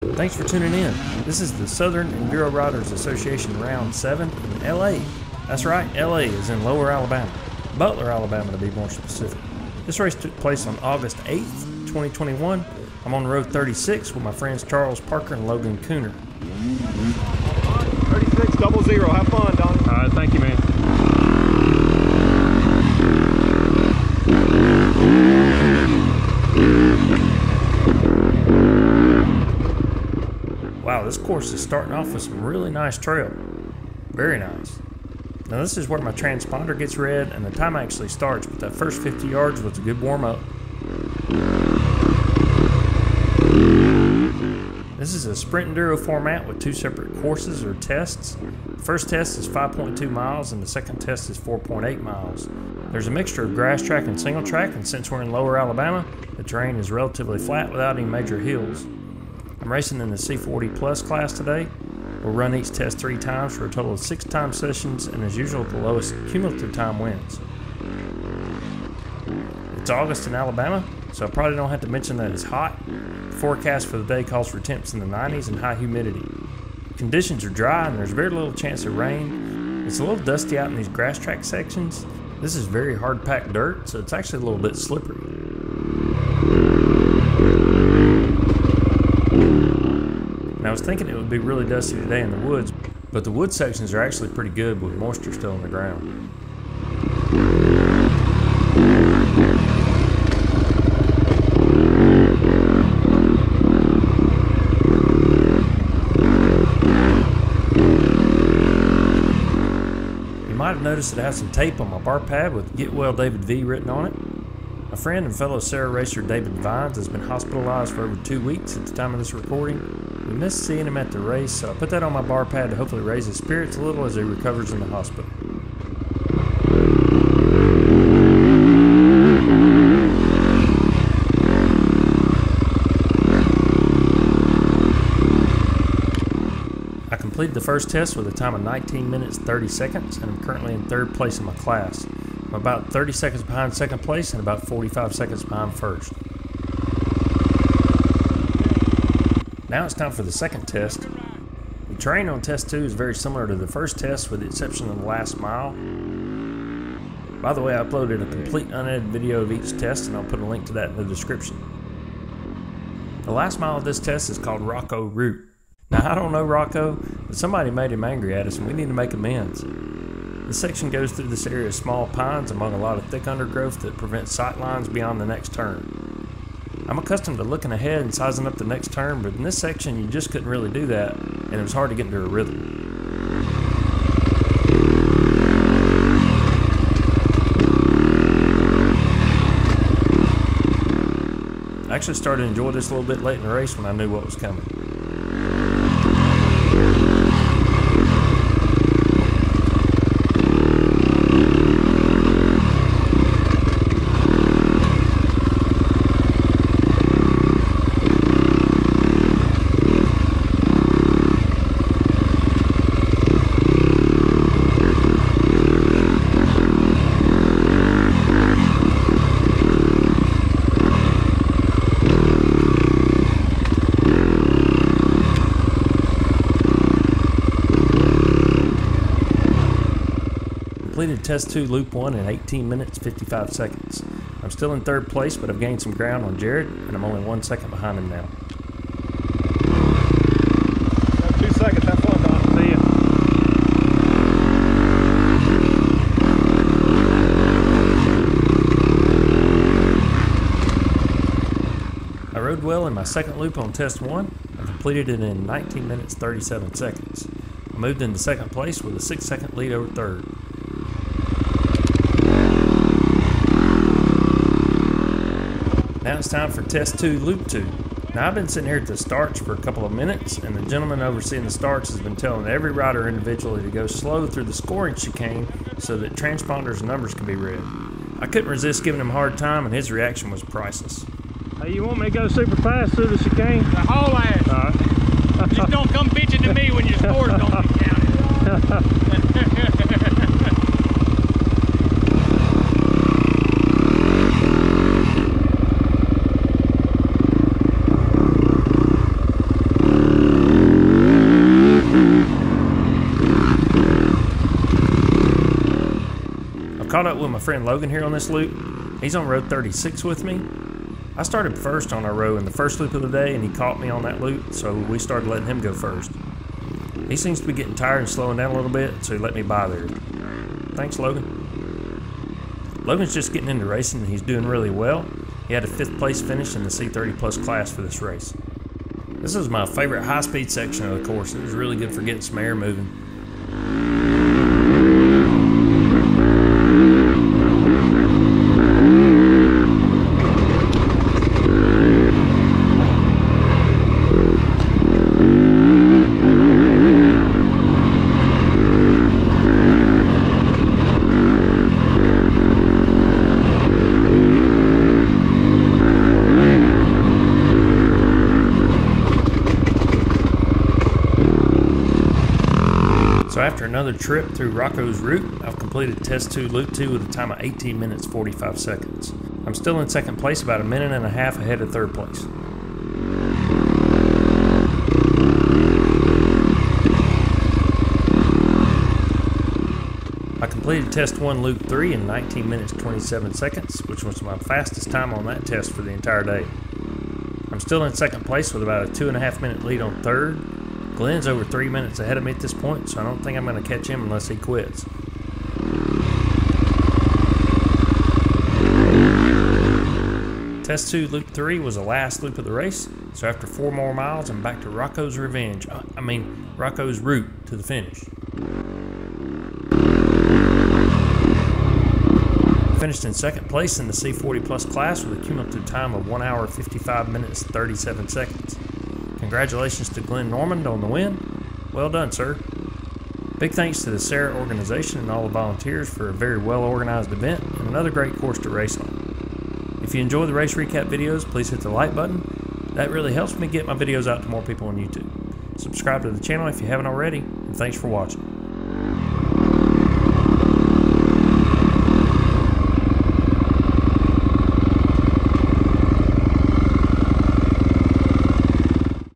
Thanks for tuning in. This is the Southern Enduro Riders Association Round 7 in LA. That's right, LA is in Lower Alabama. Butler, Alabama to be more specific. This race took place on August 8th, 2021. I'm on road 36 with my friends Charles Parker and Logan Cooner. 3600, have fun, Donnie. All right, thank you, man. Wow, this course is starting off with some really nice trail. Very nice. Now this is where my transponder gets read and the time actually starts, but that first 50 yards was a good warm-up. This is a sprint enduro format with two separate courses or tests. The first test is 5.2 miles and the second test is 4.8 miles. There's a mixture of grass track and single track, and since we're in Lower Alabama, the terrain is relatively flat without any major hills. I'm racing in the C40 Plus class today. We'll run each test 3 times for a total of 6 time sessions, and as usual, the lowest cumulative time wins. It's August in Alabama, so I probably don't have to mention that it's hot. The forecast for the day calls for temps in the 90s and high humidity. Conditions are dry and there's very little chance of rain. It's a little dusty out in these grass track sections. This is very hard packed dirt, so it's actually a little bit slippery. And I was thinking it would be really dusty today in the woods, but the wood sections are actually pretty good with moisture still on the ground. You might have noticed that I have some tape on my bar pad with Get Well David V written on it. My friend and fellow SERA racer David Vines has been hospitalized for over 2 weeks at the time of this recording. We missed seeing him at the race, so I put that on my bar pad to hopefully raise his spirits a little as he recovers in the hospital. I completed the first test with a time of 19 minutes 30 seconds, and I'm currently in 3rd place in my class. I'm about 30 seconds behind 2nd place and about 45 seconds behind 1st. Now it's time for the second test. The terrain on test 2 is very similar to the first test with the exception of the last mile. By the way, I uploaded a complete unedited video of each test and I'll put a link to that in the description. The last mile of this test is called Rocco Route. Now I don't know Rocco, but somebody made him angry at us and we need to make amends. This section goes through this area of small pines among a lot of thick undergrowth that prevents sight lines beyond the next turn. I'm accustomed to looking ahead and sizing up the next turn, but in this section you just couldn't really do that, and it was hard to get into a rhythm. I actually started to enjoy this a little bit late in the race when I knew what was coming. Completed test 2 loop 1 in 18 minutes 55 seconds. I'm still in 3rd place, but I've gained some ground on Jared and I'm only 1 second behind him now. 2 seconds, have fun, Don. See ya. I rode well in my second loop on test 1. I completed it in 19 minutes 37 seconds. I moved into 2nd place with a 6-second lead over 3rd. Now it's time for test 2, loop 2. Now I've been sitting here at the starts for a couple of minutes, and the gentleman overseeing the starts has been telling every rider individually to go slow through the scoring chicane so that transponders and numbers can be read. I couldn't resist giving him a hard time, and his reaction was priceless. Hey, you want me to go super fast through the chicane? The whole ass. All right. Just don't come bitching to me when your scores don't get counted. caught up with my friend Logan here on this loop. He's on road 36 with me. I started first on our row in the first loop of the day, and he caught me on that loop, so we started letting him go first. He seems to be getting tired and slowing down a little bit, so he let me by there. Thanks, Logan. Logan's just getting into racing, and he's doing really well. He had a 5th place finish in the C30 Plus class for this race. This is my favorite high-speed section of the course. It was really good for getting some air moving. So after another trip through Rocco's route, I've completed Test 2 Loop 2 with a time of 18 minutes 45 seconds. I'm still in 2nd place, about a minute and a half ahead of 3rd place. I completed Test 1 Loop 3 in 19 minutes 27 seconds, which was my fastest time on that test for the entire day. I'm still in 2nd place with about a 2.5 minute lead on 3rd. Glenn's over 3 minutes ahead of me at this point, so I don't think I'm going to catch him unless he quits. Test 2 Loop 3 was the last loop of the race, so after 4 more miles, I'm back to Rocco's Rocco's route to the finish. I finished in 2nd place in the C40 Plus class with a cumulative time of 1 hour 55 minutes 37 seconds. Congratulations to Glenn Normand on the win. Well done, sir. Big thanks to the SERA organization and all the volunteers for a very well organized event and another great course to race on. If you enjoy the race recap videos, please hit the like button. That really helps me get my videos out to more people on YouTube. Subscribe to the channel if you haven't already, and thanks for watching.